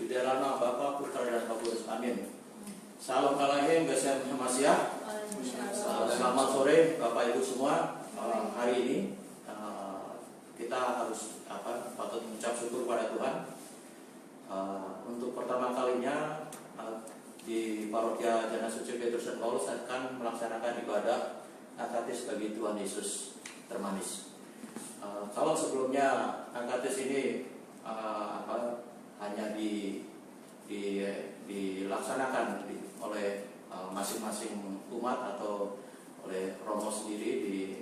dalam nama Bapa, Putra dan Roh Kudus. Amin. Salam Kalahim, Besar Masya. Selamat sore Bapak Ibu semua. Hari ini kita harus patut mengucap syukur pada Tuhan. Untuk pertama kalinya di Parokia Jana Suci Petrus dan Paulus akan melaksanakan ibadah Akatis bagi Tuhan Yesus termanis. Kalau sebelumnya Akatis ini hanya dilaksanakan oleh masing-masing umat atau oleh romo sendiri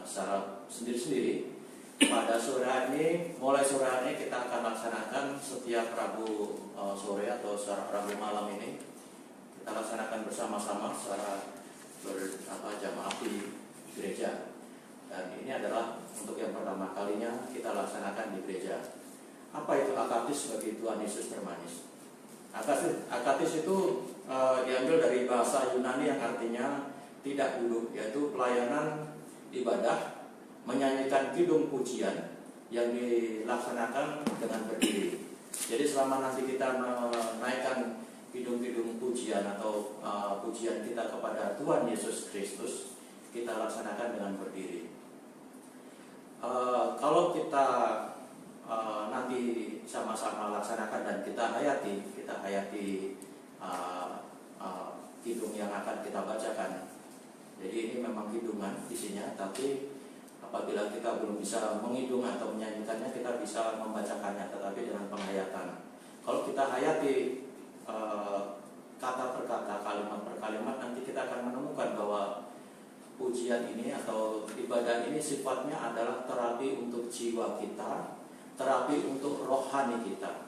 secara sendiri-sendiri. Pada sore hari ini kita akan laksanakan setiap Rabu sore atau secara Rabu malam ini kita laksanakan bersama-sama secara berjamaah di gereja. Dan ini adalah untuk yang pertama kalinya kita laksanakan di gereja. Apa itu Akatis bagi Tuhan Yesus termanis? Akatis itu diambil dari bahasa Yunani yang artinya tidak duduk, yaitu pelayanan ibadah menyanyikan kidung pujian yang dilaksanakan dengan berdiri. Jadi selama nanti kita menaikkan kidung-kidung pujian atau pujian kita kepada Tuhan Yesus Kristus, kita laksanakan dengan berdiri. Kalau kita nanti sama-sama laksanakan dan kita hayati kidung yang akan kita bacakan. Jadi ini memang kidungan isinya, tapi apabila kita belum bisa mengidung atau menyanyikannya, kita bisa membacakannya, tetapi dengan penghayatan. Kalau kita hayati kata per kata, kalimat per kalimat, nanti kita akan menemukan bahwa pujian ini atau ibadah ini sifatnya adalah terapi untuk jiwa kita, terapi untuk rohani kita.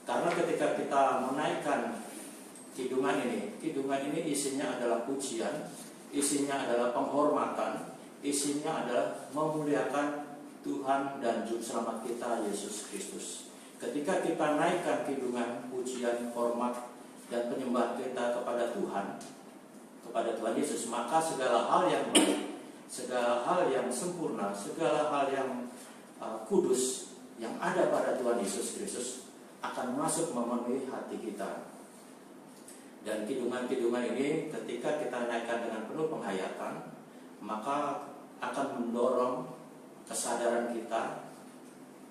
Karena ketika kita menaikkan kidungan ini isinya adalah pujian, isinya adalah penghormatan, isinya adalah memuliakan Tuhan dan Juru Selamat kita Yesus Kristus. Ketika kita naikkan kidungan, pujian, hormat dan penyembahan kita kepada Tuhan Yesus, maka segala hal yang baik, segala hal yang sempurna, segala hal yang kudus yang ada pada Tuhan Yesus Kristus akan masuk memenuhi hati kita. Dan kidungan-kidungan ini ketika kita naikkan dengan penuh penghayatan, maka akan mendorong kesadaran kita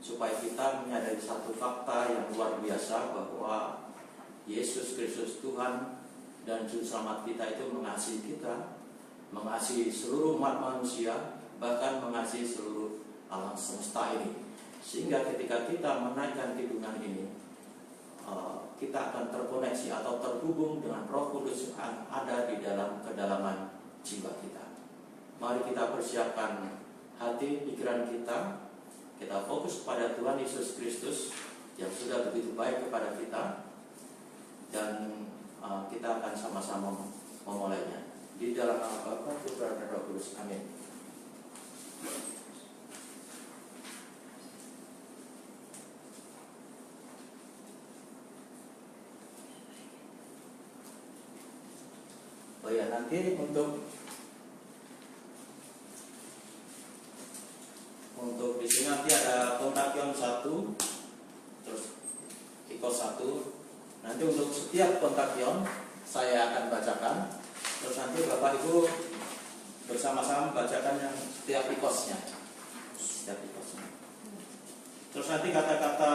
supaya kita menyadari satu fakta yang luar biasa, bahwa Yesus Kristus Tuhan dan Juru Selamat kita itu mengasihi kita, mengasihi seluruh umat manusia, bahkan mengasihi seluruh alam semesta ini. Sehingga ketika kita menaikkan kidungan ini, kita akan terkoneksi atau terhubung dengan Roh Kudus yang ada di dalam kedalaman jiwa kita. Mari kita persiapkan hati, pikiran kita. Kita fokus pada Tuhan Yesus Kristus yang sudah begitu baik kepada kita, dan kita akan sama-sama memulainya. Di dalam nama Bapa, Putra dan Roh Kudus. Amin. Oh ya, nanti untuk di sini nanti ada kontakion 1, terus ikos 1. Nanti untuk setiap kontakion saya akan bacakan, terus nanti Bapak Ibu bersama-sama bacakan yang setiap ikosnya. Terus nanti kata-kata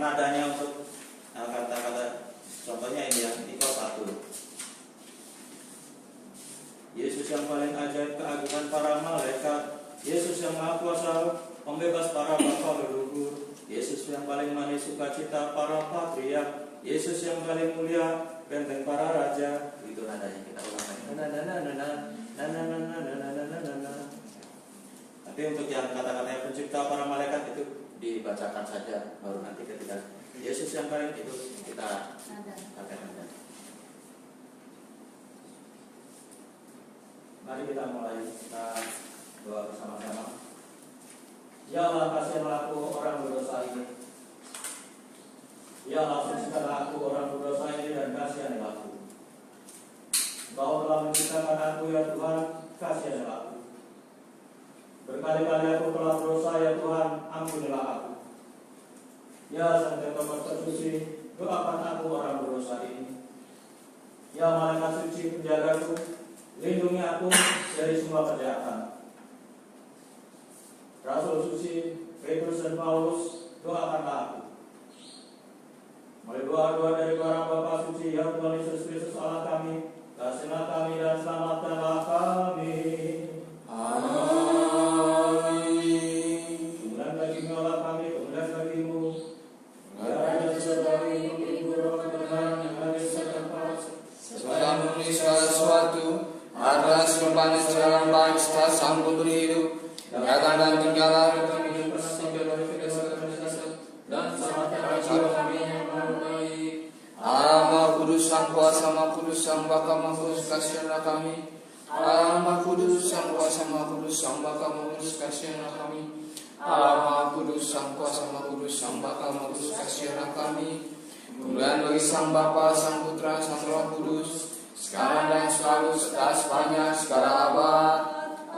nadanya untuk kata-kata, contohnya ini ya, ikos 1. Yesus yang paling ajaib keagungan para malaikat, Yesus yang maha kuasa pembebas para bapa leluhur, Yesus yang paling manis sukacita para patriark, Yesus yang paling mulia benteng para raja. Itu nadanya, kita ulangi. Tapi untuk yang kata-katanya pencipta para malaikat itu dibacakan saja, baru nanti ketika Yesus yang paling itu kita pakai nada. Mari kita mulai, kita doa bersama-sama. Ya Allah, kasihanlah aku orang berdosa ini. Ya Allah, sucikanlah aku orang berdosa ini dan kasihanlah aku. Engkau telah menciptakan aku ya Tuhan, kasihanlah aku. Berkali-kali aku telah berdosa ya Tuhan, ampunilah aku. Ya Sang Juru Tersuci, doakan aku orang berdosa ini. Ya malaikat suci penjagaku, lindungi aku dari semua kejahatan. Rasul suci Petrus dan Paulus, doakanlah aku. Melalui doa-doa dari para Bapa suci, ya Tuhan Yesus Kristus Allah kami, kasihlah kami dan selamatkanlah kami. Amin. Kemuliaan bagimu Allah kami, kemuliaan bagimu. Ya sebagai ibu roh Tuhan yang ada serta segala murni segala sesuatu, adalah serupa segala bangsa sanggup berhidup. Datang dan tinggallah kami hidup tinggal dari dan selamatkan kami yang baik. Allah Maha Kudus, Sang Kuasa, Maha Kudus, Sang Baka, Maha Kudus, kasihanlah kami. Allah Maha Kudus, Sang Kuasa, Maha Kudus, Sang Baka, Maha Kudus, kasihanlah kami. Allah Maha Kudus, Sang Kuasa, Maha Kudus, Sang Baka, Maha Kudus, kasihanlah kami. Kemuliaan bagi Sang Bapa, Sang Putra, Sang Roh Kudus, sekarang dan selalu serta sepanjang segala abad.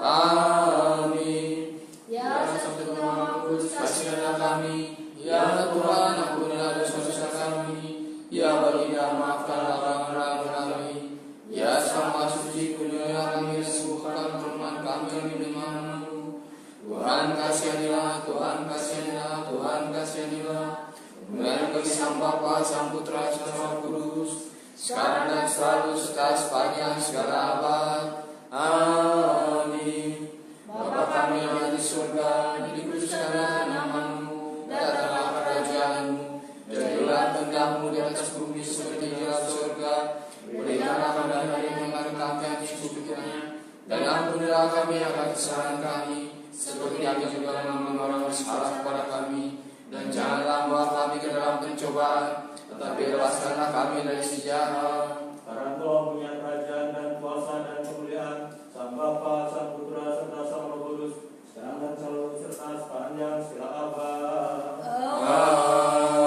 Amin. Ya Sang Maha Kudus, kasihanlah kami. Ya Tuhan, ampunilah dosa-dosa kami. Ya Baginda, maafkanlah pelanggaran kami. Ya Sang Maha Suci, kunjungilah kami dan sembuhkan kelemahan kami yang demam-mu. Tuhan kasihanilah, Tuhan kasihanilah, Tuhan kasihanilah. Kemuliaan bagi Sang Bapa, Sang Putra, Sang Roh Kudus, sekarang dan selalu serta sepanjang segala abad. Amin. Bapa kami yang ada di surga, dikuduskanlah nama-Mu, datanglah kerajaanmu, jadilah kehendak-Mu di atas bumi seperti di dalam surga. Berikanlah kami hari ini makan kami yang secukupnya, dan ampunilah kami akan kesalahan kami, seperti kami juga mengampuni orang bersalah kepada kami. Dan janganlah membawa kami ke dalam pencobaan, tetapi lepaskanlah kami dari si jahat. Karena Engkau punya kerajaan dan kuasa dan kemuliaan, Sang Bapa, Sang Putra, serta Sang Roh Kudus, sekarang dan selalu serta sepanjang segala abad.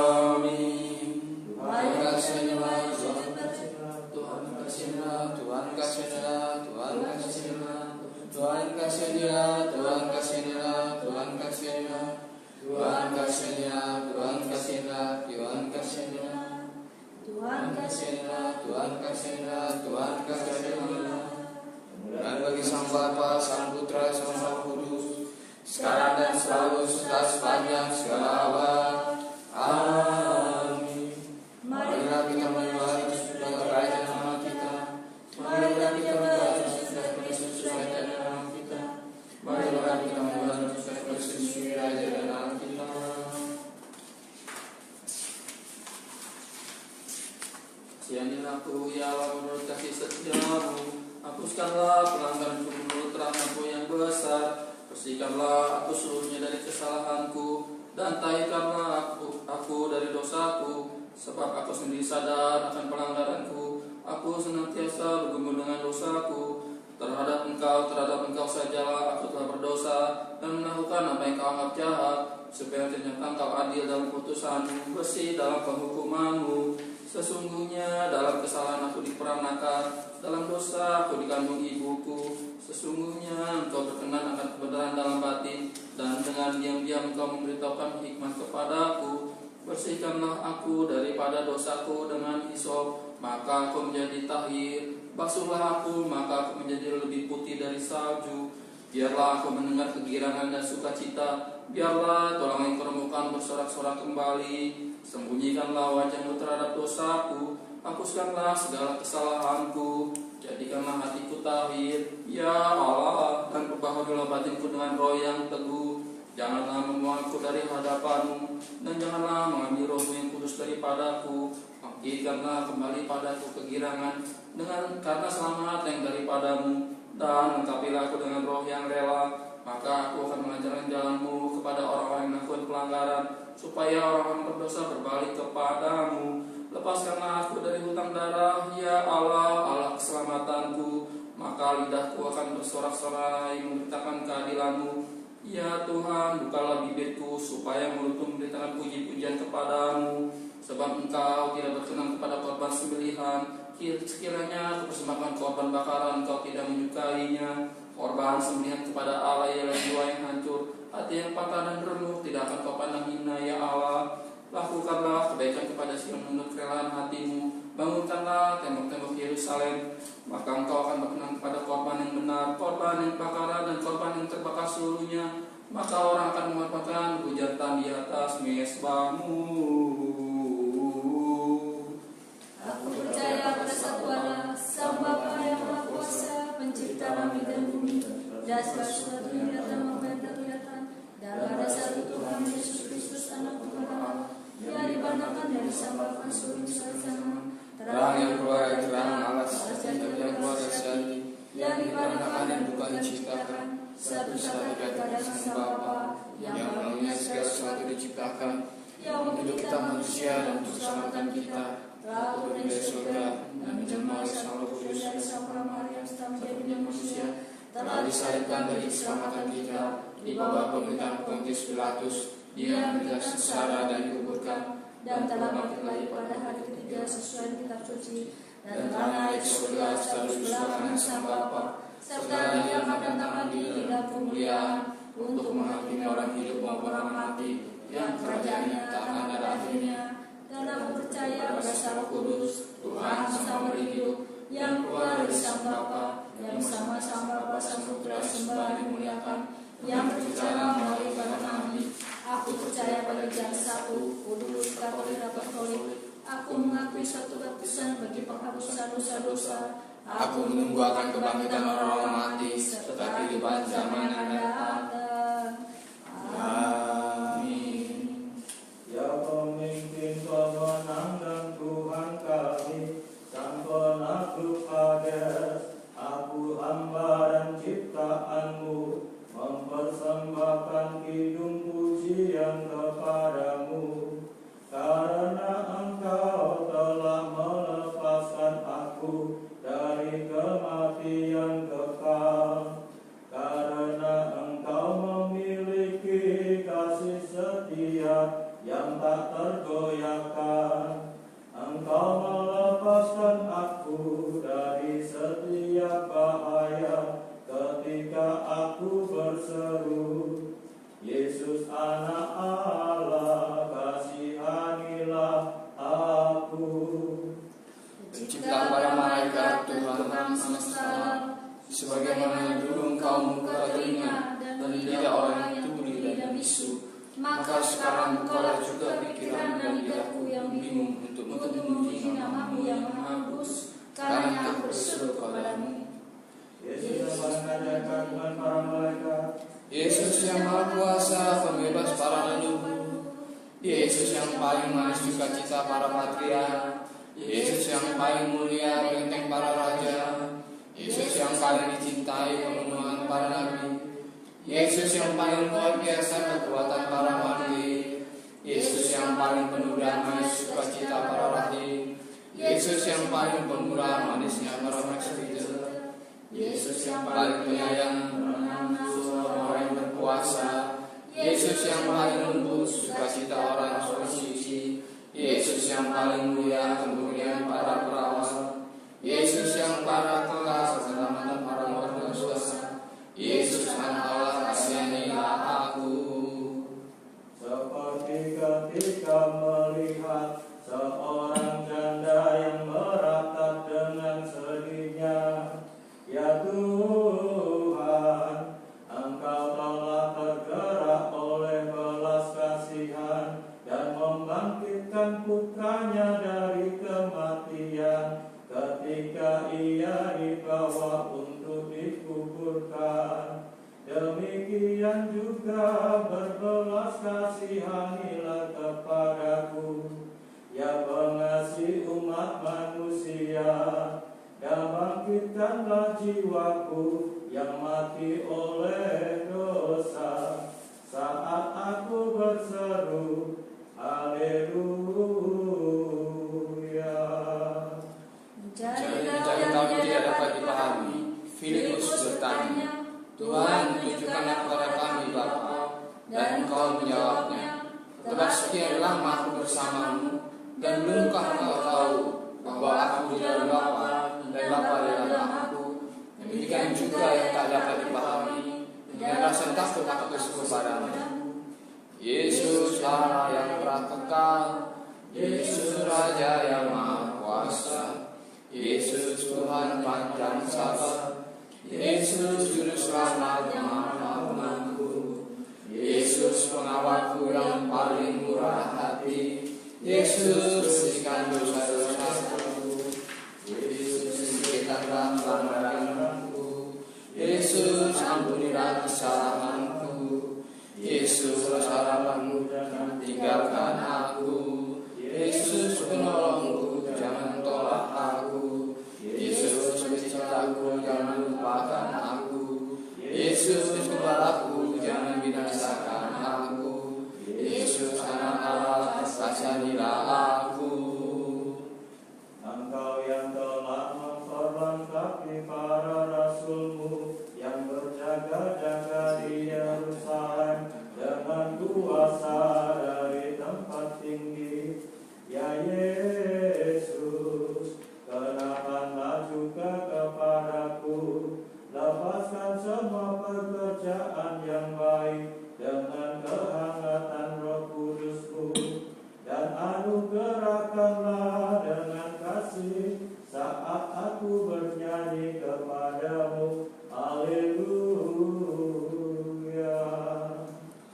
Amin. Tuhan kasihanilah, Tuhan kasihanilah, Tuhan kasihanilah, Tuhan kasihanilah, Tuhan kasihanilah, Tuhan kasihanilah, Tuhan kasihanilah, Tuhan kasihanilah. Tuhan kasihanilah, Tuhan kasihanilah, Tuhan kasihanilah, Tuhan kasihanilah, Tuhan kasihanilah, Tuhan kasihanilah. Dan bagi Sang Bapa, Sang Putra, Sang Roh Kudus, sekarang dan selalu serta sepanjang segala abad. Amin. Marilah kita menyembah Yesus kerajaan Allah kita. Marilah kita menyembah Yesus kerajaan Allah kita. Marilah kita menyembah Yesus kerajaan Allah kita. Kasihanilah aku ya Allah menurut kasih setiamu. Hapuskanlah pelanggaranku menurut rahmatmu yang besar. Bersihkanlah aku seluruhnya dari kesalahanku, dan tahirkanlah aku dari dosaku. Sebab aku sendiri sadar akan pelanggaranku. Aku senantiasa bergumul dengan dosaku. Terhadap engkau sajalah aku telah berdosa dan melakukan apa yang kau anggap jahat. Supaya ternyata engkau adil dalam putusanmu, bersih dalam penghukumanmu. Sesungguhnya dalam kesalahan aku diperanakan, dalam dosa aku dikandung ibuku. Sesungguhnya engkau berkenan akan kebenaran dalam batin, dan dengan diam-diam engkau memberitahukan hikmat kepadaku. Bersihkanlah aku daripada dosaku dengan hisop, maka aku menjadi tahir. Basuhlah aku, maka aku menjadi lebih putih dari salju. Biarlah aku mendengar kegirangan dan sukacita. Biarlah tulang yang permukaan bersorak-sorak kembali. Sembunyikanlah wajahmu terhadap dosaku. Hapuskanlah segala kesalahanku. Jadikanlah hatiku tahir, ya Allah, dan perbaharuilah batinku dengan roh yang teguh. Janganlah membuangku dari hadapanmu, dan janganlah mengambil rohmu yang kudus daripadaku. Bangkitkanlah kembali padaku kegirangan karena selamat yang daripadamu, dan lengkapilah aku dengan roh yang rela. Maka aku akan mengajarkan jalanmu kepada orang-orang yang melakukan pelanggaran, supaya orang-orang berdosa berbalik kepadamu. Lepaskanlah aku dari hutang darah, ya Allah, Allah keselamatanku. Maka lidahku akan bersorak-sorai memberitakan keadilanmu. Ya Tuhan, bukalah bibirku supaya mulutku memberitakan puji-pujian kepadamu. Sebab Engkau tidak berkenan kepada korban sembelihan. Sekiranya aku persembahkan korban bakaran, Engkau tidak menyukainya. Korban sembelihan kepada Allah ialah jiwa yang hancur, hati yang patah dan remuk tidak akan Kau pandang hina, ya Allah. Lakukanlah kebaikan kepada Sion menurut kerelaan hatimu. Bangunkanlah tembok-tembok Yerusalem, maka engkau akan berkenan kepada korban yang benar, korban yang bakaran dan korban yang terbakar seluruhnya. Maka orang akan mengatakan hujatan di atas mezbahmu. Aku percaya pada satu Allah, Sang Bapa yang Maha Kuasa, Pencipta langit dan bumi, dan segala sesuatu yang kelihatan maupun yang tak kelihatan. Dan ada satu Tuhan Yesus Kristus, Anak Tuhan Allah, yang dibantahkan dari Sang Bapa seluruh sana. Terang yang keluar dari terang alas, yang keluar dari sejati, yang dibantahkan dan bukan diciptakan, satu-satu daripada Sang Bapa, yang melalui segala sesuatu diciptakan, yang untuk kita manusia dan untuk keselamatan kita, telah turun dari surga dan menjelma oleh Sang Roh Kudus dari Sang Maria menjadi manusia, telah disalibkan bagi keselamatan kita, di bawah pemerintahan Pontius Pilatus, dia menderita sengsara dan dikuburkan, dan telah bangkit lagi pada hari ketiga sesuai kitab suci, dan telah naik ke surga seterus sebelah kanan Sang Bapa, serta dia akan datang lagi dalam kemuliaan untuk menghakimi orang hidup maupun orang mati, yang kerajaannya tak akan ada akhirnya. Dan aku percaya pada Sang Roh Kudus, Tuhan Sang Beri hidup, yang keluar dari Sang Bapa, yang sama Sang Bapa Sang Putra sembah dimuliakan, yang berbicara melalui para nabi. Aku percaya pada Gereja satu, kudus, katolik, apostolik. Aku mengakui satu baptisan bagi penghapusan dosa-dosa. Aku menunggu akan kebangkitan orang-orang mati serta kehidupan zaman yang datang. Amin. Ya pemimpin pemenang dan Tuhan kami, Sang Penakluk Hades, aku hamba dan ciptaanmu, mempersembahkan kidung pujian kepadamu, karena engkau telah melepaskan aku dari kematian kekal, karena engkau memiliki kasih setia yang tak tergoyahkan. Engkau melepaskan aku dari setiap bahaya ketika aku berseru, Yesus Anak Allah, kasihanilah aku. Pencipta para malaikat Tuhan semesta, sebagaimana dulu engkau membuka telinga dan lidah orang yang tuli dan bisu, maka sekarang bukalah juga pikiran dan lidahku yang bingung untuk memuji namamu yang maha kudus, karena aku berseru kepadamu. Yesus yang paling ajaib dengan para malaikat, Yesus yang maha kuasa, pembebas para leluhur, Yesus yang paling manis sukacita para patriark, Yesus yang paling mulia benteng para raja, Yesus yang paling dicintai pemenuhan para nabi, Yesus yang paling luar biasa kekuatan para wali, Yesus yang paling penuh damai sukacita para rahim, Yesus yang paling pemurah manisnya para maksudnya, Yesus yang paling penyayang orang yang berpuasa, Yesus yang paling lembut sukacita orang suci, Yesus yang paling mulia kemuliaan para perawat, Yesus yang para kelas keselamatan para orang berdosa, Yesus Anak Allah, kasihanilah aku. seperti ketika melihat seorang janda yang meratap dengan sedihnya, ya Tuhan, Engkau telah tergerak oleh belas kasihan dan membangkitkan putranya dari kematian ketika ia dibawa untuk dikuburkan. Demikian juga berbelas kasihanilah kepadaku, ya pengasih umat manusia, dan bangkitkanlah jiwaku yang mati oleh dosa, saat aku berseru, haleluya. Jadi tahu tidak dapat dipahami. Filipus bertanya, Tuhan, tunjukkanlah kepada kami Bapa. Dan Engkau menjawabnya, telah sekian lama aku bersamamu, dan belumkah engkau tahu bahwa aku di dalam Bapa dan Bapa di dalam aku? Demikian juga yang tak dapat dipahami dengan rasa takut aku bersyukur padamu. Yesus Allah yang telah kekal, Yesus, bersihkan dosa-dosaku. Yesus, hentikanlah pelanggaranku. Yesus, ampunilah kesalahanku. Yesus, harapanmu, jangan tinggalkan aku. Yesus, penolongku, jangan tolak aku. Yesus, penciptaku, jangan lupakan aku. Yesus, gembalaku, jangan binasakan aku. Yesus, anak Allah, kasihanilah aku. Engkau yang telah memperlengkapi para rasulmu yang berjaga-jaga di Yerusalem dengan kuasa dari tempat tinggi, ya Yesus, kenakanlah juga kepadaku. Lepaskan semua pekerjaan yang baik dengan kehangatan Roh Kudus-Mu, dan anugerahkanlah dengan kasih saat aku bernyanyi kepadamu. Haleluya.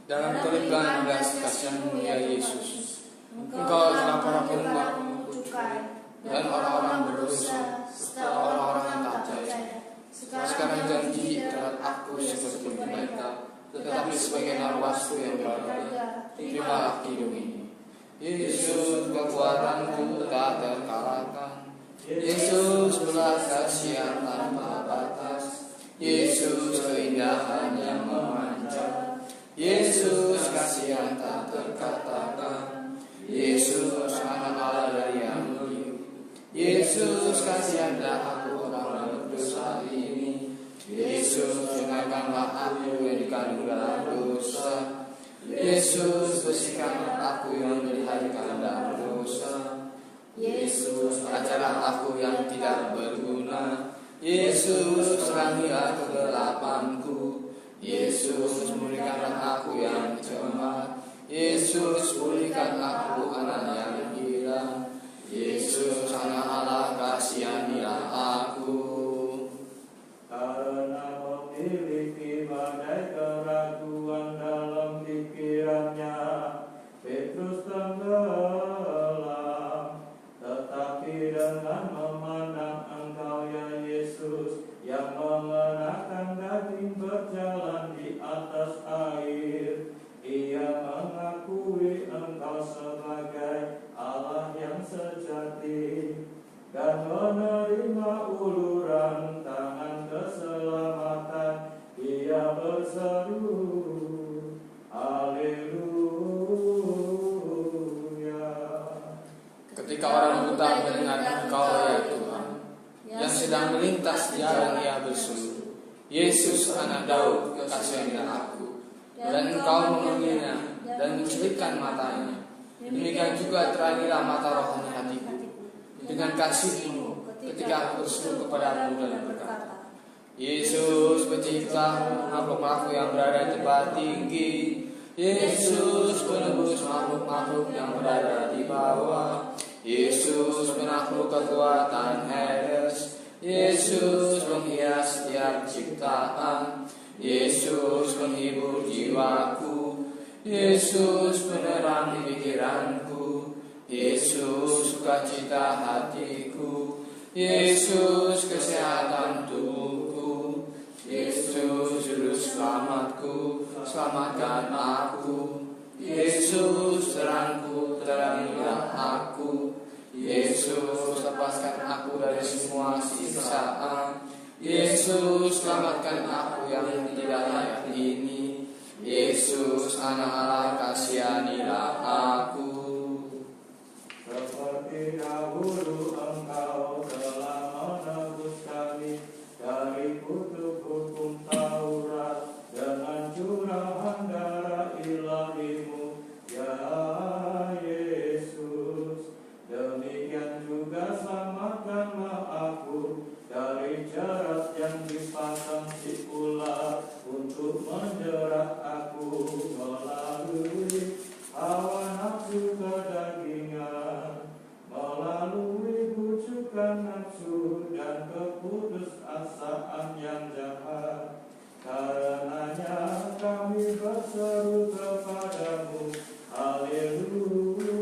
Dalam kelegaan belas kasihan-Mu ya Yesus, Engkau telah memperlakukan cukai dan orang-orang berdosa serta orang-orang yang tak percaya. Sekarang janji terhadap aku seperti mereka, tetapi sebagai narwastu yang berharga, terimalah hidup ini. Yesus, kekuatanku tak terkalahkan. Yesus, belas kasihan tanpa batas. Yesus, keindahan yang memancar. Yesus, kasihan tak terkatakan. Yesus, anak Allah dari yang hidup. Yesus, kasihanlah aku orang berdosa ini. Yesus, dengarkanlah aku yang dikandung dalam dosa. Yesus, bersihkanlah aku yang dilahirkan dalam dosa. Yesus, ajarlah aku yang tidak berguna. Yesus, terangilah kegelapanku. Yesus, murnikanlah aku yang cemar. Yesus, pulihkan aku anak yang hilang. Yesus, anak Allah, kasihanilah aku. Karena memiliki badai keraguan dalam pikirannya, Petrus tenggelam. Tetapi dengan memandang Engkau ya Yesus, yang mengenakan daging berjalan di atas air, ia mengakui Engkau sebagai Allah yang sejati, dan menerima uluran tangan keselamatan. Ia berseru, haleluya. Ketika orang buta mendengar Engkau ya Tuhan, yang sedang melintas di jalan ia berseru, Yesus anak Daud, kasihanilah aku. Dan Engkau memanggilnya dan mencelupkan matanya. Demikian juga terangilah mata rohani hatiku dengan kasih-Mu ketika aku berseru kepadamu dan berkata, Yesus, pencipta makhluk-makhluk yang berada di tempat tinggi. Yesus, penebus makhluk-makhluk yang berada di bawah. Yesus, penakluk kekuatan Hades. Yesus, menghias setiap ciptaan. Yesus, menghibur jiwaku. Yesus, penerang pikiranku. Yesus, sukacita hatiku. Yesus, kesehatan tubuhku. Yesus, juru selamatku, selamatkan aku. Yesus, terangku, terangilah aku. Yesus, lepaskan aku dari semua siksaan. Yesus, selamatkan aku yang tidak layak ini. Yesus, anak Allah, kasihanilah aku. Seperti dahulu Engkau telah menebus kami dari kutuk hukum Taurat dengan curahan darah ilahi-Mu, ya Yesus. Demikian juga selamatkanlah aku dari jerat yang dipasang si ular untuk menjerat aku melalui hawa nafsu kedagingan, melalui bujukan nafsu dan keputusasaan yang jahat. Karenanya kami berseru kepadamu, haleluya.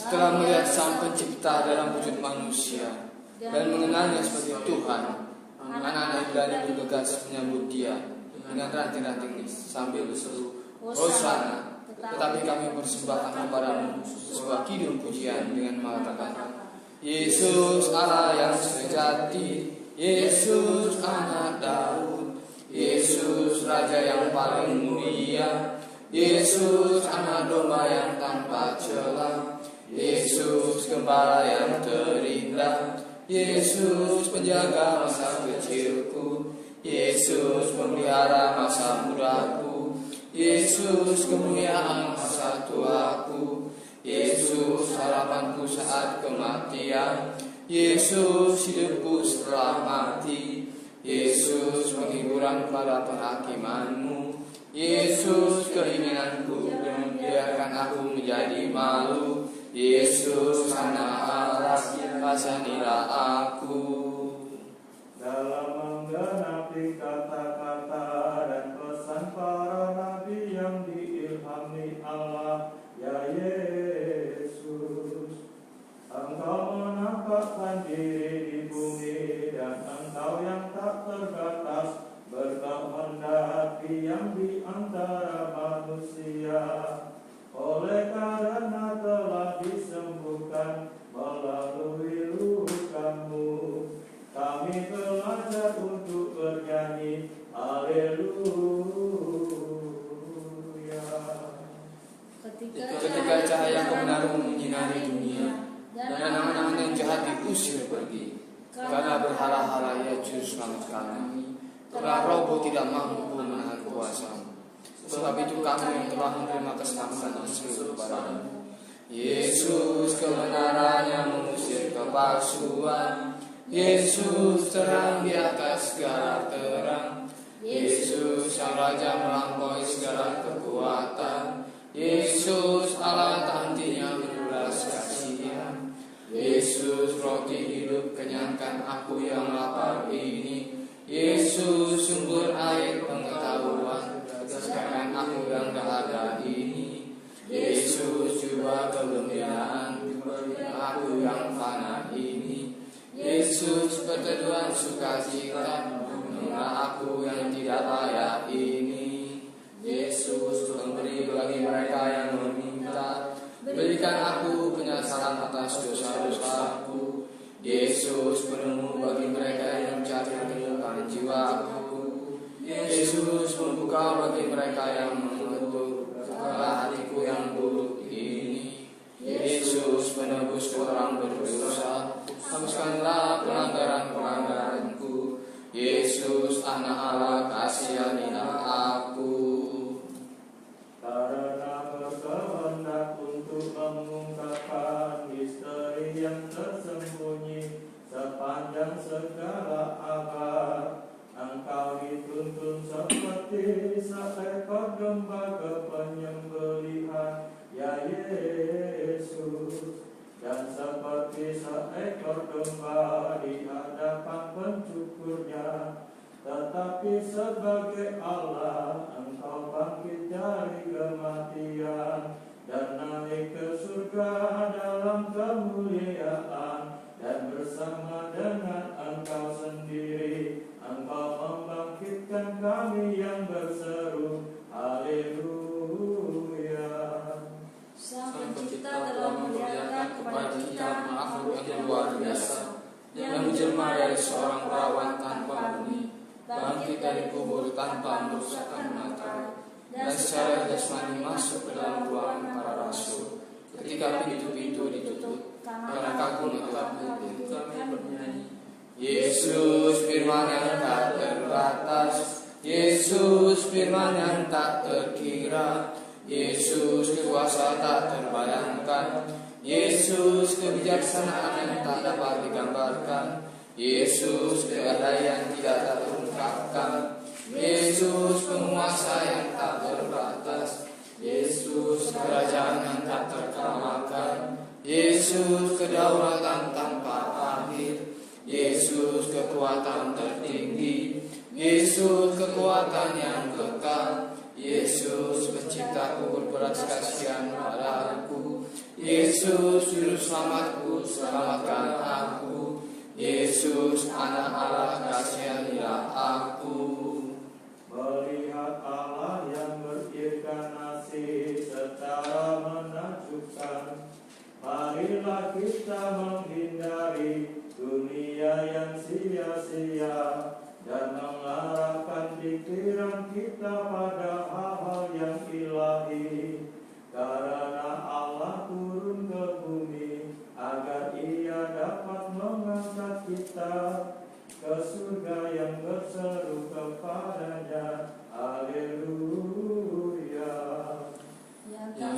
setelah melihat Sang Pencipta dalam wujud manusia dan mengenalnya sebagai Tuhan, anak-anak Ibrani bergegas menyambut Dia dengan ranting-ranting sambil berseru, Hosana. Tetapi kami persembahkan kepadamu sebuah kidung pujian dengan mengatakan, Yesus Allah yang sejati, Yesus anak Daud, Yesus Raja yang paling mulia, Yesus anak domba yang tanpa celah, Yesus gembala yang terindah, Yesus penjaga masa kecilku, Yesus memelihara masa mudaku, Yesus kemuliaan masa tuaku, Yesus harapanku saat kematian, Yesus hidupku setelah mati, Yesus penghiburan pada penghakimanmu, Yesus keinginanku membiarkan aku menjadi malu, Yesus anak Allah kasihanilah aku. Dalam menggenapi kata-kata dan pesan para nabi yang diilhami Allah, ya Yesus, Engkau menampakkan diri di bumi dan Engkau yang tak terbatas berkehendak yang di antara manusia. Oleh karena telah disembuhkan melalui lukamu, kami belajar untuk bernyanyi Haleluya. Ketika cahaya kebenaran menyinari dunia dan anak-anak yang jahat diusir pergi, karena berhala-hala ia juru selamat kami, karena roboh tidak mampu menahan kuasa. Sebab itu kami yang telah menerima keselamatan Yesus kepadamu. Yesus kebenaran yang mengusir kepalsuan, Yesus terang di atas segala terang, Yesus yang Raja melampaui segala kekuatan, Yesus Allah tak hentinya berbelas kasihan, Yesus roti hidup kenyangkan aku yang lapar ini, Yesus sumber air pengetahuan tegaskan aku yang dahaga ini, Yesus jubah kegembiraan aku yang fana ini, Yesus perteduhan sukacita mengenal aku yang tidak layak ini, Yesus pemberi bagi mereka yang meminta, berikan aku penyesalan atas dosa-dosaku, Yesus penemu bagi mereka yang mencari kehidupan jiwaku, Yesus membuka bagi mereka yang mengetuk segala hatiku yang buruk ini, Yesus penebus orang berdosa, hapuskanlah pelanggaran-pelanggaranku, Yesus anak Allah kasihanilah aku. Karena berkehendak untuk mengungkapkan misteri yang tersembunyi sepanjang segala abad, Engkau dituntun seperti seekor domba ke penyembelihan, ya Yesus, dan seperti seekor domba di hadapan pencukurnya. Tetapi sebagai Allah, Engkau bangkit dari kematian dan naik ke surga dalam kemuliaan, dan bersama dengan Engkau sendiri, Engkau membangkitkan kami yang berseru Haleluya. Sang Pencipta telah memperlihatkan kepada kita makhluk yang luar biasa, yang menjelma dari seorang perawan tanpa benih, bangkit dari kubur tanpa merusakkan mata, dan secara jasmani masuk ke dalam ruangan para rasul. Ketika pintu-pintu ditutup, karena kagum tetap hadir, kami bernyanyi. Yesus firman yang tak terbatas, Yesus firman yang tak terkira, Yesus kuasa tak terbayangkan, Yesus kebijaksanaan yang tak dapat digambarkan, Yesus keadaan tidak terungkapkan, Yesus penguasa yang tak terbatas, Yesus kerajaan yang tak terkalahkan, Yesus kedaulatan tanpa akhir, Yesus kekuatan tertinggi, Yesus kekuatan yang kekal, Yesus penciptaku berbelas kasihan padaku, Yesus Juru Selamatku, selamatkan aku. Yesus Anak Allah, kasihanilah aku. Melihat Allah yang berinkarnasi secara menakjubkan, marilah kita menghindari dunia yang sia-sia dan mengarahkan pikiran kita pada hal-hal yang ilahi. Karena Allah turun ke bumi agar Ia dapat mengangkat kita ke surga yang berseru kepadanya. Haleluya.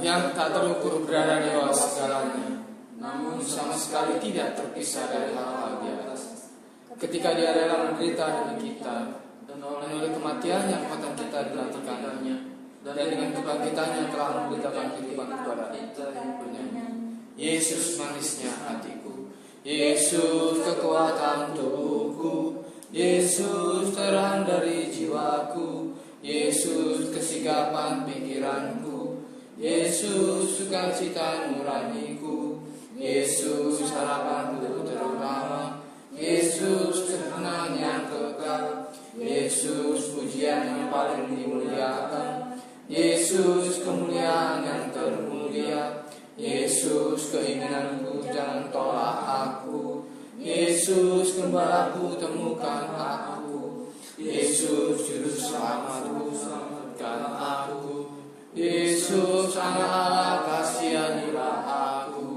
Yang tak terukur berada di bawah segalanya, namun sama sekali tidak terpisah dari hal-hal di atas. Ketika Dia rela menderita demi kita, dan oleh kematiannya kekuatan kita dilatihkannya, dan dengan kebangkitannya telah memberitakan kehidupan kepada kita yang bernyanyi. Yesus manisnya hatiku, Yesus kekuatan tubuhku, Yesus terang dari jiwaku, Yesus kesigapan pikiranku, Yesus sukacita nuraniku, Yesus harapanku terutama, Yesus ketenangan yang kekal, Yesus pujian yang paling dimuliakan, Yesus kemuliaan yang termulia, Yesus keinginanku jangan tolak aku, Yesus gembalaku temukan aku, Yesus Juru Selamatku, selamatkan aku, Yesus Anak Allah, kasihanilah aku.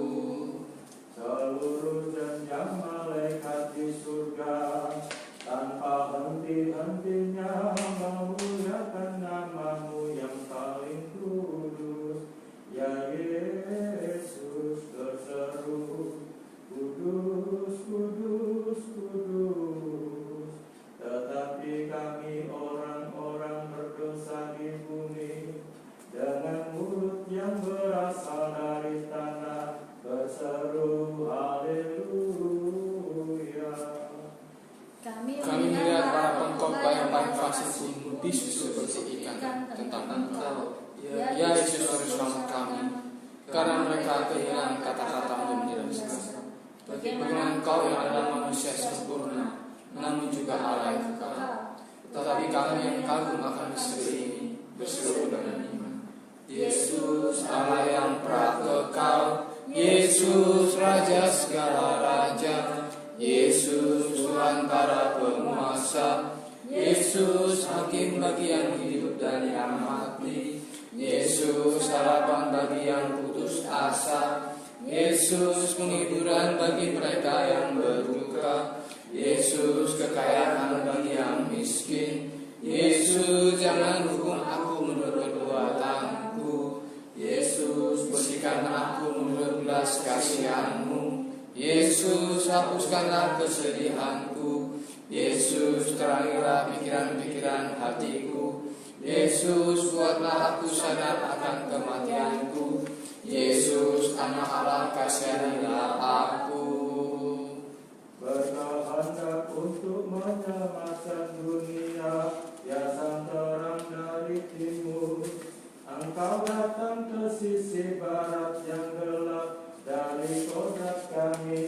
Seluruh jenjang malaikat di surga tanpa henti-hentinya memuliakan nama-Mu yang paling kudus. Ya Yesus berseru, kudus, kudus, kudus. Tetapi kami orang-orang berdosa di bumi, dengan mulut yang berasal dari tanah, berseru haleluya. Kami melihat para pengkhotbah yang paling fasih bisu seperti ikan tentang Engkau, ya Yesus Juru Selamat kami, karena mereka kehilangan kata-kata-Mu menjelaskan. Bagaimana Engkau yang adalah manusia sempurna, namun juga Allah yang kekal. Tetapi kami yang kagum akan misteri ini berseru dengan iman. Yesus Allah yang prakekal, Yesus Raja segala raja, Yesus Tuhan para penguasa, Yesus Hakim bagi yang hidup dan yang mati, Yesus harapan bagi yang putus asa, Yesus penghiburan bagi mereka yang berduka, Yesus kekayaan bagi yang miskin, Yesus jangan hukum aku menurut perbuatanku, Yesus bersihkan aku menurut belas kasihan-Mu, Yesus hapuskanlah kesedihanku, Yesus terangilah pikiran-pikiran hatiku, Yesus buatlah aku sadar akan kematianku, Yesus Anak Allah kasihanilah aku. Berkehendak untuk menyelamatkan dunia, ya sang terang dari timur, Engkau datang ke sisi barat yang gelap dari kodrat kami,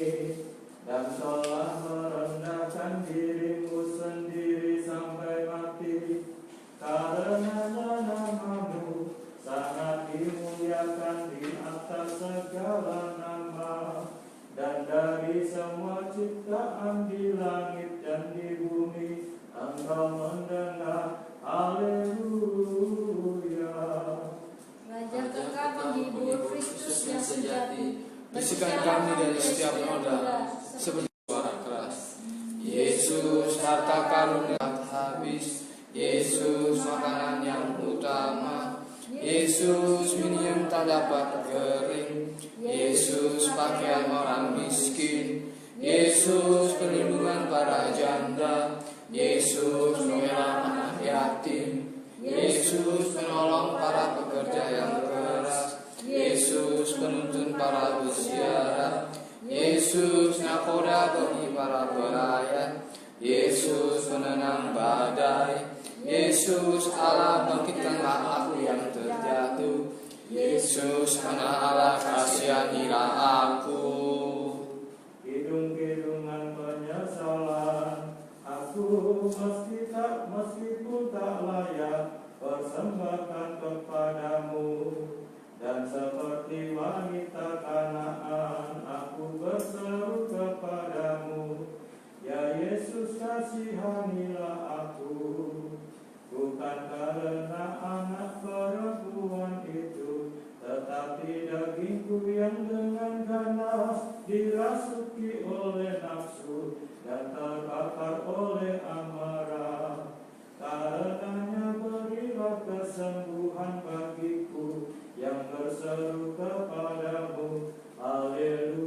dan telah merendahkan diri-Mu sendiri sampai mati. Karenanya nama-Mu sangat dimuliakan di atas segala nama, dan dari semua ciptaan di langit dan di bumi Engkau mendengar. Haleluya. Raja kekal menghibur Kristus yang sejati, Bersihkan kami dari setiap noda seperti suara keras. Yesus harta karunia habis, Yesus makanan yang utama, Yesus minum tak dapat kering, Yesus pakaian orang miskin, Yesus perlindungan para janda, Yesus membela anak yatim, Yesus penolong para pekerja yang keras, Yesus penuntun para peziarah, Yesus nakoda bagi para pelayan, Yesus penenang badai, Yesus Allah bangkitkanlah aku yang terjatuh, Yesus anak Allah, kasihanilah aku. Kidung-kidungan penyesalan, aku meskipun tak layak persembahkan kepadamu. Dan seperti wanita Kanaan, aku berseru kepadamu, ya Yesus kasihanilah aku. Bukan karena anak perempuan itu, tetapi dagingku yang dengan ganas dirasuki oleh nafsu dan terbakar oleh amarah. Karenanya berilah kesembuhan bagiku yang berseru kepadamu. Haleluya.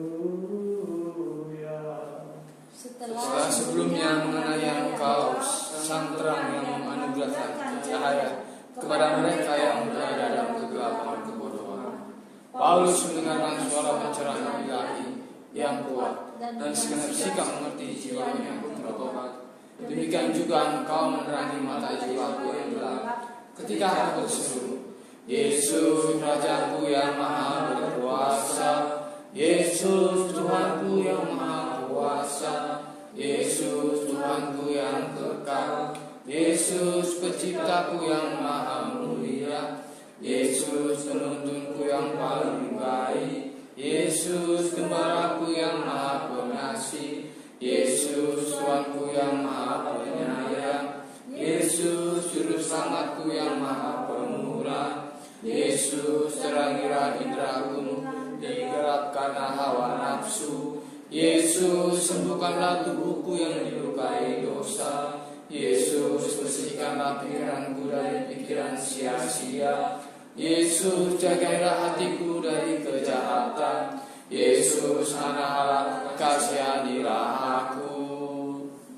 Setelah sebelumnya mengenai Engkau, sang terang yang menganugerahkan cahaya kepada mereka yang berada dalam kegelapan kebodohan, Paulus mendengarkan suara pencerahan ilahi yang kuat dan segenap sikap mengerti jiwanya yang bertobat. Demikian juga Engkau menerangi mata jiwaku yang gelap, ketika aku berseru, Yesus Rajaku yang maha berkuasa, Yesus Tuhanku yang maha kuasa, Yesus Tuhanku yang kekal, Yesus Penciptaku yang maha mulia, Yesus penuntunku yang paling baik, Yesus Gembalaku yang maha pengasih, Yesus Tuhanku yang maha penyayang, Yesus Juru Selamatku yang maha pemurah, Yesus terangilah indraku digerak karena hawa nafsu, Yesus sembuhkanlah tubuhku yang dilukai dosa, Yesus bersihkanlah pikiranku dari pikiran sia-sia, Yesus jagailah hatiku dari kejahatan, Yesus anak Allah, kasihanilah aku.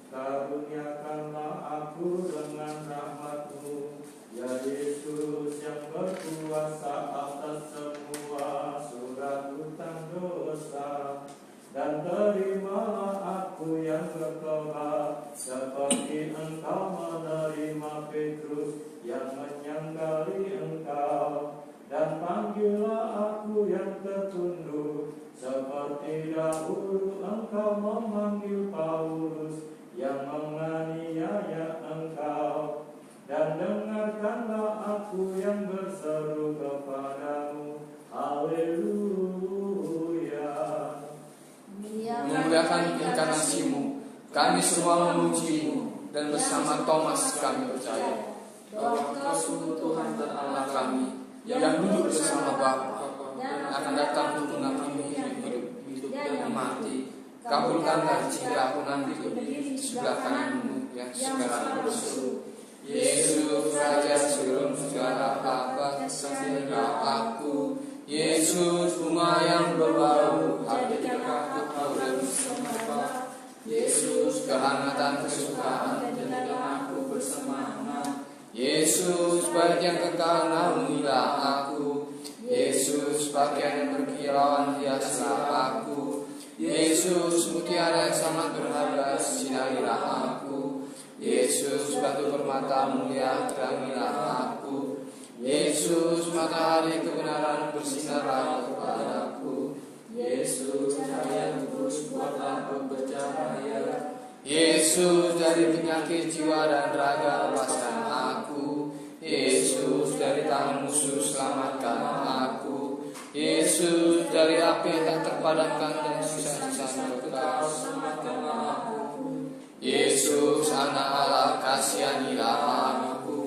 Karuniakanlah aku dengan rahmat-Mu, ya Yesus yang berkuasa atas semua surat hutang dosa. Dan terimalah aku yang bertobat, seperti Engkau menerima Petrus yang menyangkali Engkau. Dan panggillah aku yang tertunduk, seperti dahulu Engkau memanggil Paulus yang menganiaya Engkau. Dan dengarkanlah aku yang berseru kepadamu. Haleluya. Memuliakan inkarnasi-Mu, kami semua memuji-Mu, dan bersama Thomas kami percaya bahwa Engkau sungguh Tuhan dan Allah kami, yang duduk bersama Bapa dan akan datang untuk menghakimi hidup dan mati. Kabulkanlah jika aku nanti berdiri sebelah kanan-Mu yang sekarang berseru, Yesus Raja seluruh segala apa, kasihanilah aku. Yesus bunga yang berbau, hadirkan aku bersama. Yesus kehangatan kesukaan, jadikan aku bersemangat. Yesus baik yang kekal, naungilah aku. Yesus pakaian yang berkilauan, hiaslah aku. Yesus mutiara yang sangat berharga, sinarilah aku. Yesus batu permata mulia, terangilah aku. Yesus matahari kebenaran, bersinarlah kepadaku. Yesus cahaya lurus, buatlah aku bercahaya. Yesus dari penyakit jiwa dan raga, lepaskan aku. Yesus dari tangan musuh, selamatkan aku. Yesus dari api yang tak terpadamkan dan susah-susah kekal, selamatkanlah aku. Yesus anak Allah, kasihanilah aku.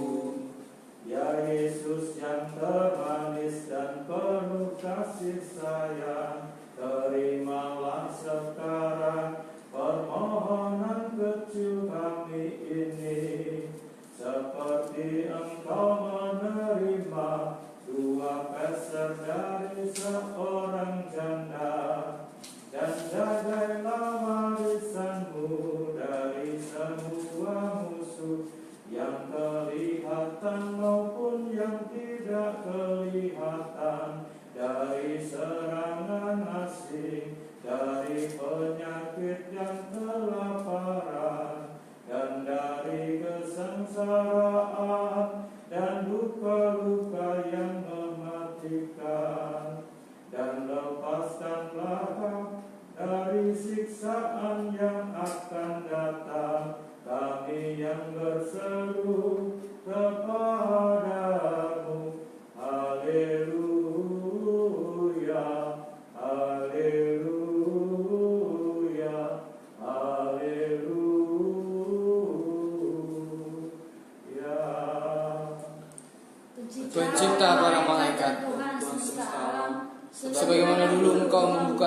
Ya Yesus yang termanis dan penuh kasih sayang, terimalah sekarang permohonan kecil kami ini. Seperti Engkau menerima 2 peser dari seorang janda, dan jagailah warisan-Mu dari semua musuh yang kelihatan maupun yang tidak kelihatan, dari serangan asing, dari penyakit yang kelaparan, dan dari kesengsaraan dan luka-luka yang mematikan.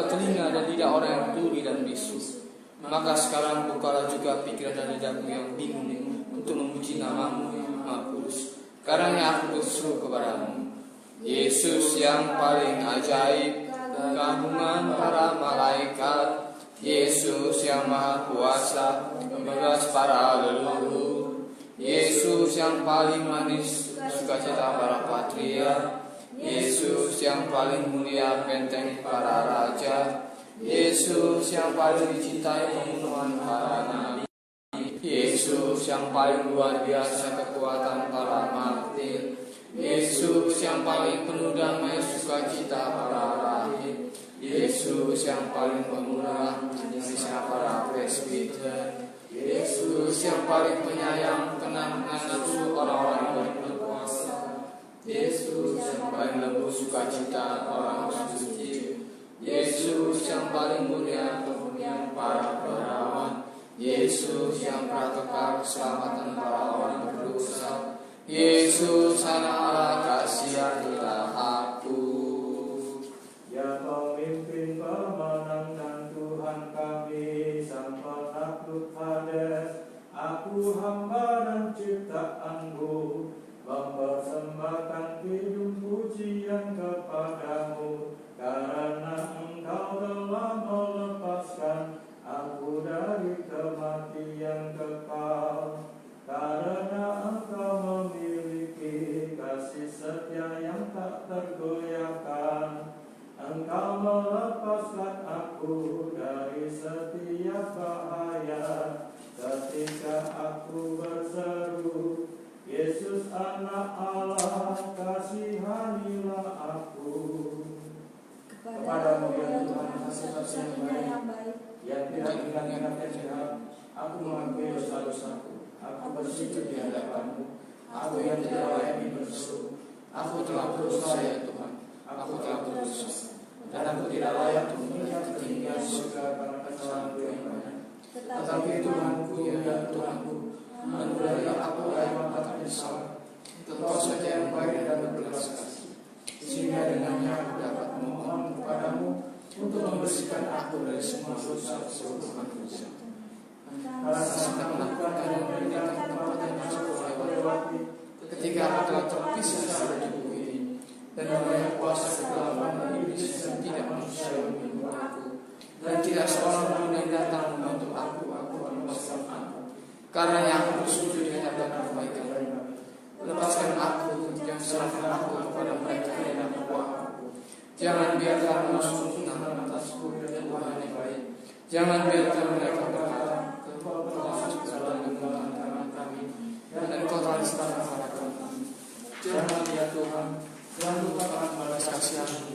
buka telinga dan lidah orang yang tuli dan bisu. Maka sekarang bukalah juga pikiran dan lidahku yang bingung untuk memuji namamu yang maha kudus. Karena aku berseru kepadamu, Yesus yang paling ajaib, gabungan para malaikat, Yesus yang maha kuasa, pembebas para leluhur, Yesus yang paling manis, sukacita para patria, Yesus yang paling mulia, benteng para raja, Yesus yang paling dicintai, pembunuhan para nabi, Yesus yang paling luar biasa, kekuatan para martir, Yesus yang paling penuh damai, sukacita para rahib, Yesus yang paling pemurah, Indonesia para presbiter, Yesus yang paling penyayang, tenang nafsu orang-orang yang berkuasa, Yesus yang paling lembut, sukacita orang suci, Yesus yang paling mulia, kemuliaan para perawan, Yesus yang prakekal, keselamatan para orang berdosa, Yesus anak Allah, kasihanilah aku. Ya pemimpin pemenang Tuhan kami, sang penakluk Hades, aku hamba dan ciptaanmu, mempersembahkan hidup pujian kepadamu, karena engkau telah melepaskan aku dari kematian kekal, karena engkau memiliki kasih setia yang tak tergoyahkan. Engkau melepaskan aku dari setiap bahaya, ketika aku berseru, Yesus anak Allah, kasihanilah aku. Kepadamu ya Tuhan, kasih-kasih yang baik, yang tidak menghilangkan jahat, aku mengakui dosa-dosaku, aku bersujud di hadapanmu, aku yang tidak layak berseru, aku telah berdosa ya Tuhan, aku telah berdosa, dan aku tidak layak untuk melihat ketinggian surga karena kesalahanku yang banyak. Tetapi Tuhanku ya Tuhanku, menulari aku dari mata menyesal, Engkau saja yang baik dan berbelas kasih, sehingga dengannya aku dapat memohon kepadamu untuk membersihkan aku dari semua dosa seluruh manusia. Karena sedang melakukan dan meninggalkan tempat yang aku lewati, ketika aku telah terpisah dari tubuh ini, dan melihat kuasa kegelapan iblis yang tidak manusiawi menunggu aku, dan tidak seorang pun yang datang membantu aku melepaskan aku. Karena aku bersujud di hadapan kebaikan, lepaskan aku, yang serahkan aku kepada mereka yang membuat aku. Jangan biarkan musuh menang atasku, dan Tuhan yang baik. Jangan biarkan mereka berkata, Engkau telah dan kekuatan tangan kami, dan Engkau telah diselamatkan kami. Jangan ya Tuhan, jangan lupakan balas kasihan-Mu,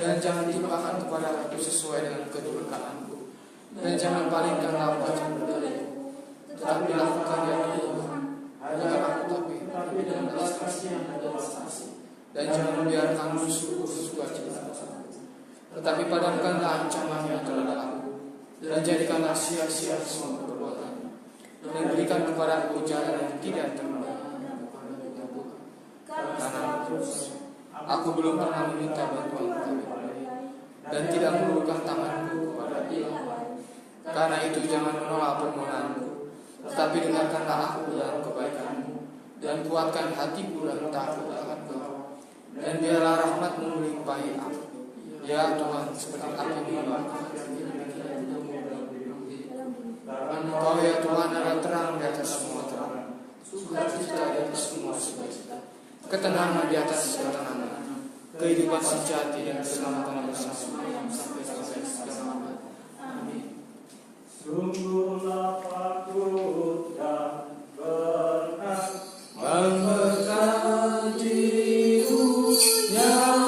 dan jangan timpakan kepada aku sesuai dengan kedurhakaanku, dan jangan palingkanlah wajah-Mu dariku. Tetapi lakukan ya Tuhan, agar aku tapi dengan belas kasihan dan belas kasih, dan jangan biarkan musuhku bersukacita atasku. Tetapi padamkanlah ancamannya terhadap aku, dan jadikanlah sia-sia semua perbuatannya, dan berikan kepada aku jalan yang tidak terbaik. Karena aku belum pernah meminta bantuan kepada, dan tidak mengeluhkan tanganku kepada dia. Karena itu jangan menolak permohonanku, tetapi dengarkanlah aku dalam kebaikan-Mu, dan kuatkan hatiku dan takut akan Kau, dan biarlah rahmat-Mu melimpahi aku. Ya Tuhan, seperti api membakar, Engkau ya Tuhan adalah terang di atas semua terang, sukacita di atas semua sukacita, ketenangan di atas ketenangan, kehidupan sejati dan keselamatan bersama sampai selama. Amin. Sungguhlah patut dan benar memberkatimu yang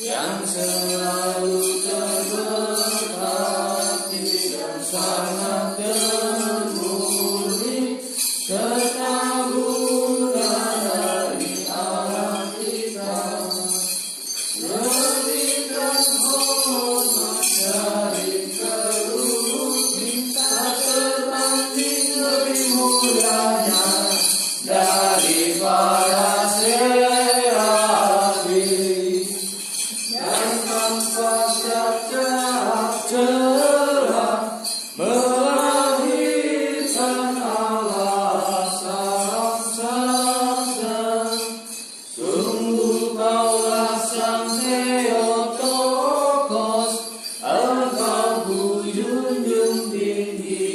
yang selalu terberkati dan sangat termurni, terkabulkan dari Allah. Engkaulah Sang Theotokos, Engkau ku junjung tinggi.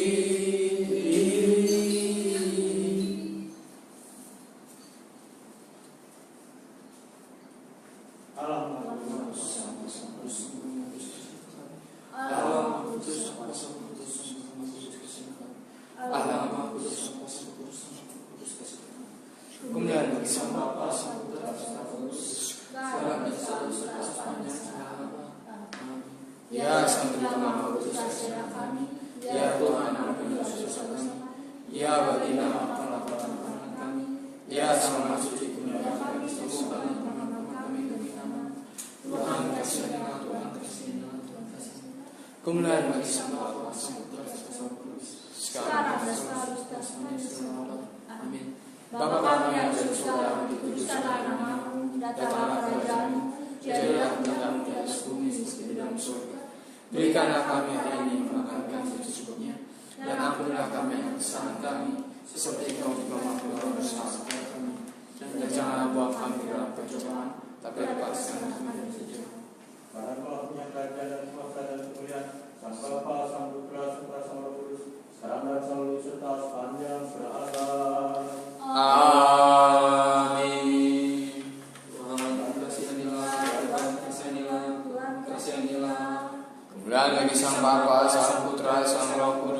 Allah Maha Kuasa, Allah Maha Kudus, Allah Maha Kudus, Kemuliaan bagi Sang Bapa, Sang Putra, Sang Roh Kudus, sekarang dan selalu sepanjang segala abad. Amin. Ya Sang Tuhan Maha Maha Kudus, Kudus kami, Ya Tuhan ampuni dosa kami, Ya Baginda maafkanlah kesalahan kami, Ya Sang Maha Suci kurniakan kami sembuhkan kami demi nama Tuhan kasihanilah, Tuhan kasihanilah, Tuhan kasihanilah. Kemuliaan bagi Sang Bapa, Sang Putra, Sang Roh Kudus, sekarang dan selalu sepanjang segala abad. Amin. Bapa kami yang di surga, dikuduskanlah namamu, datanglah kerajaanmu, jadilah kehendakmu di atas bumi seperti di dalam surga. Berikanlah kami hari ini makan kami secukupnya, dan ampunilah kami yang kesalahan kami, seperti Engkau juga mengampuni dosa kami. Dan janganlah bawa kami dalam pencobaan, tapi lepaskan kami dari sejauh. Karena Kau punya kerajaan dan kuasa dan kemuliaan, Sang Bapa, Sang Putra, Sang Roh Kudus, sekarang dan selalu serta sepanjang segala abad. Amin. Tuhan kasihanilah, Tuhan kasihanilah, Tuhan kasihanilah. Kemuliaan bagi Sang Bapa, Sang Putra, Sang Roh Kudus,